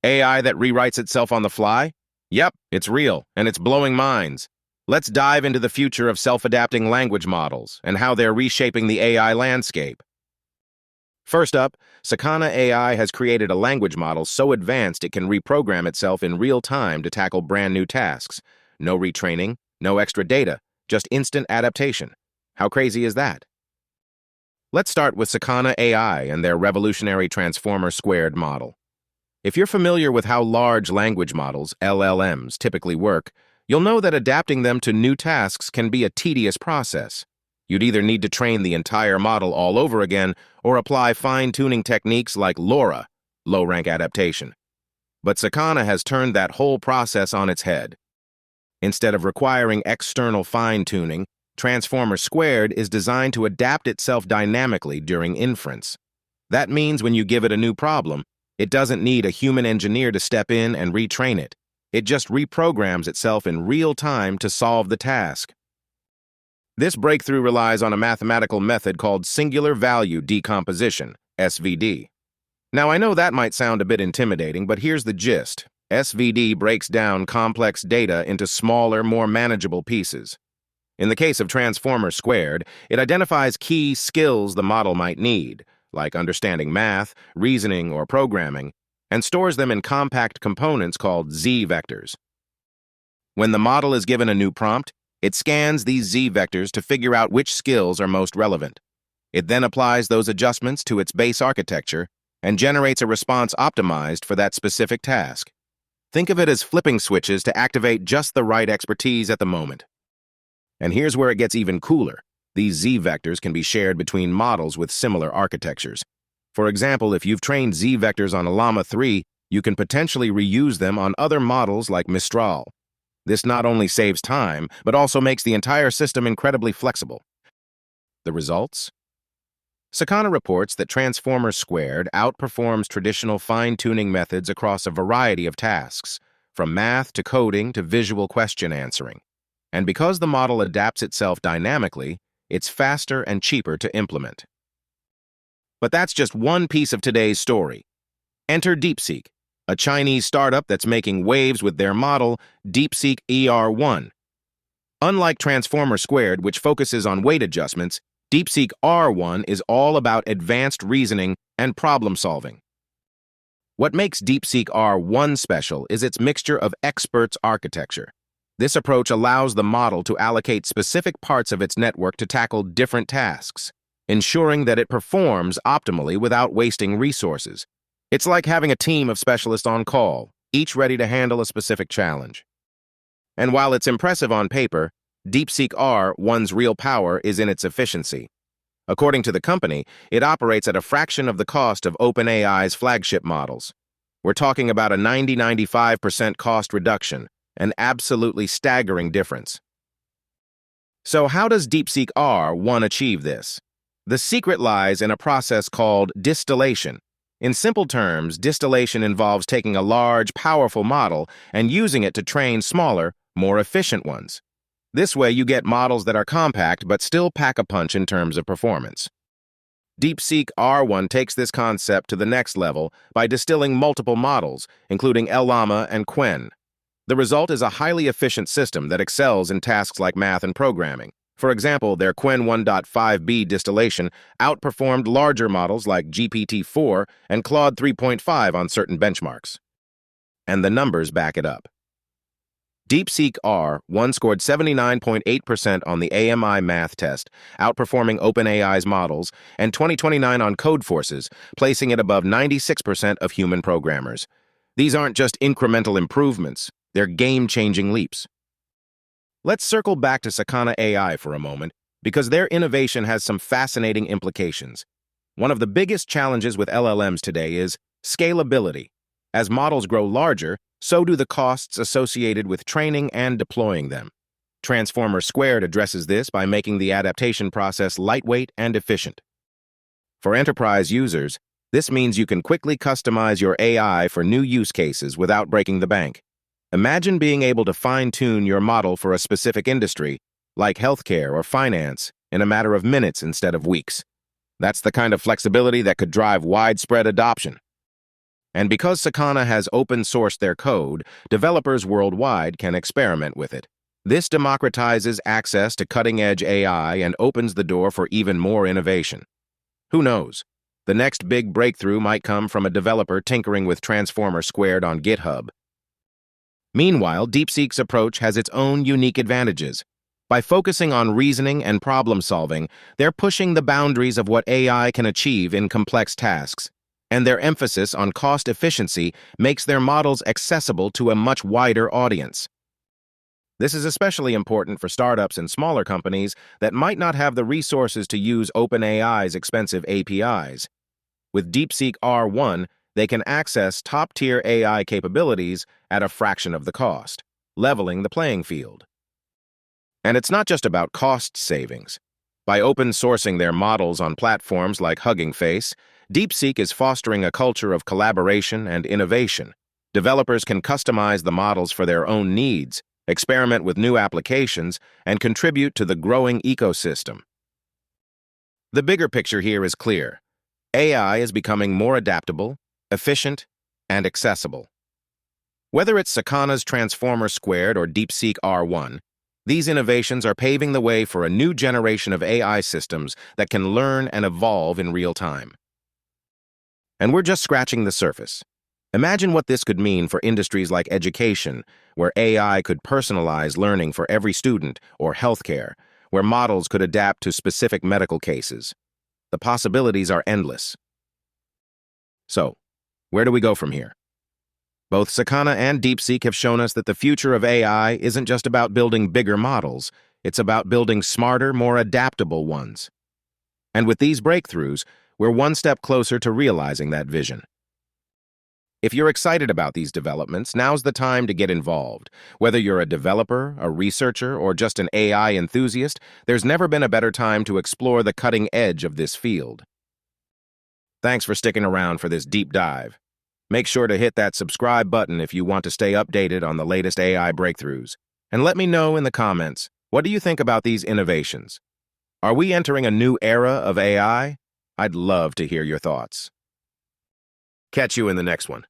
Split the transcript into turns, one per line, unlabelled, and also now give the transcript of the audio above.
AI that rewrites itself on the fly? Yep, it's real, and it's blowing minds. Let's dive into the future of self-adapting language models and how they're reshaping the AI landscape. First up, Sakana AI has created a language model so advanced it can reprogram itself in real time to tackle brand new tasks. No retraining, no extra data, just instant adaptation. How crazy is that? Let's start with Sakana AI and their revolutionary transformer squared model. If you're familiar with how large language models, LLMs, typically work, you'll know that adapting them to new tasks can be a tedious process. You'd either need to train the entire model all over again or apply fine-tuning techniques like LoRA, low-rank adaptation. But Sakana has turned that whole process on its head. Instead of requiring external fine-tuning, Transformer Squared is designed to adapt itself dynamically during inference. That means when you give it a new problem, it doesn't need a human engineer to step in and retrain it. It just reprograms itself in real time to solve the task. This breakthrough relies on a mathematical method called singular value decomposition, SVD. Now, I know that might sound a bit intimidating, but here's the gist. SVD breaks down complex data into smaller, more manageable pieces. In the case of Transformer Squared, it identifies key skills the model might need, like understanding math, reasoning, or programming, and stores them in compact components called Z-vectors. When the model is given a new prompt, it scans these Z-vectors to figure out which skills are most relevant. It then applies those adjustments to its base architecture and generates a response optimized for that specific task. Think of it as flipping switches to activate just the right expertise at the moment. And here's where it gets even cooler. These Z-vectors can be shared between models with similar architectures. For example, if you've trained Z-vectors on a Llama 3, you can potentially reuse them on other models like Mistral. This not only saves time, but also makes the entire system incredibly flexible. The results? Sakana reports that Transformer Squared outperforms traditional fine-tuning methods across a variety of tasks, from math to coding to visual question answering. And because the model adapts itself dynamically, it's faster and cheaper to implement. But that's just one piece of today's story. Enter DeepSeek, a Chinese startup that's making waves with their model, DeepSeek ER1. Unlike Transformer Squared, which focuses on weight adjustments, DeepSeek R1 is all about advanced reasoning and problem solving. What makes DeepSeek R1 special is its mixture of experts architecture. This approach allows the model to allocate specific parts of its network to tackle different tasks, ensuring that it performs optimally without wasting resources. It's like having a team of specialists on call, each ready to handle a specific challenge. And while it's impressive on paper, DeepSeek R1's real power is in its efficiency. According to the company, it operates at a fraction of the cost of OpenAI's flagship models. We're talking about a 90–95% cost reduction, an absolutely staggering difference. So how does DeepSeek R1 achieve this? The secret lies in a process called distillation. In simple terms, distillation involves taking a large, powerful model and using it to train smaller, more efficient ones. This way you get models that are compact but still pack a punch in terms of performance. DeepSeek R1 takes this concept to the next level by distilling multiple models, including Llama and Qwen. The result is a highly efficient system that excels in tasks like math and programming. For example, their Qwen 1.5b distillation outperformed larger models like GPT-4 and Claude 3.5 on certain benchmarks. And the numbers back it up. DeepSeek R1 scored 79.8% on the AMI math test, outperforming OpenAI's models, and 2029 on Codeforce's, placing it above 96% of human programmers. These aren't just incremental improvements, they're game-changing leaps. Let's circle back to Sakana AI for a moment, because their innovation has some fascinating implications. One of the biggest challenges with LLMs today is scalability. As models grow larger, so do the costs associated with training and deploying them. Transformer Squared addresses this by making the adaptation process lightweight and efficient. For enterprise users, this means you can quickly customize your AI for new use cases without breaking the bank. Imagine being able to fine-tune your model for a specific industry, like healthcare or finance, in a matter of minutes instead of weeks. That's the kind of flexibility that could drive widespread adoption. And because Sakana has open-sourced their code, developers worldwide can experiment with it. This democratizes access to cutting-edge AI and opens the door for even more innovation. Who knows? The next big breakthrough might come from a developer tinkering with Transformer Squared on GitHub. Meanwhile, DeepSeek's approach has its own unique advantages. By focusing on reasoning and problem-solving, they're pushing the boundaries of what AI can achieve in complex tasks. And their emphasis on cost efficiency makes their models accessible to a much wider audience. This is especially important for startups and smaller companies that might not have the resources to use OpenAI's expensive APIs. With DeepSeek R1, they can access top-tier AI capabilities at a fraction of the cost, leveling the playing field. And it's not just about cost savings. By open-sourcing their models on platforms like Hugging Face, DeepSeek is fostering a culture of collaboration and innovation. Developers can customize the models for their own needs, experiment with new applications, and contribute to the growing ecosystem. The bigger picture here is clear. AI is becoming more adaptable, efficient, and accessible. Whether it's Sakana's Transformer Squared or DeepSeek R1, these innovations are paving the way for a new generation of AI systems that can learn and evolve in real time. And we're just scratching the surface. Imagine what this could mean for industries like education, where AI could personalize learning for every student, or healthcare, where models could adapt to specific medical cases. The possibilities are endless. So, where do we go from here? Both Sakana and DeepSeek have shown us that the future of AI isn't just about building bigger models, it's about building smarter, more adaptable ones. And with these breakthroughs, we're one step closer to realizing that vision. If you're excited about these developments, now's the time to get involved. Whether you're a developer, a researcher, or just an AI enthusiast, there's never been a better time to explore the cutting edge of this field. Thanks for sticking around for this deep dive. Make sure to hit that subscribe button if you want to stay updated on the latest AI breakthroughs. And let me know in the comments, what do you think about these innovations? Are we entering a new era of AI? I'd love to hear your thoughts. Catch you in the next one.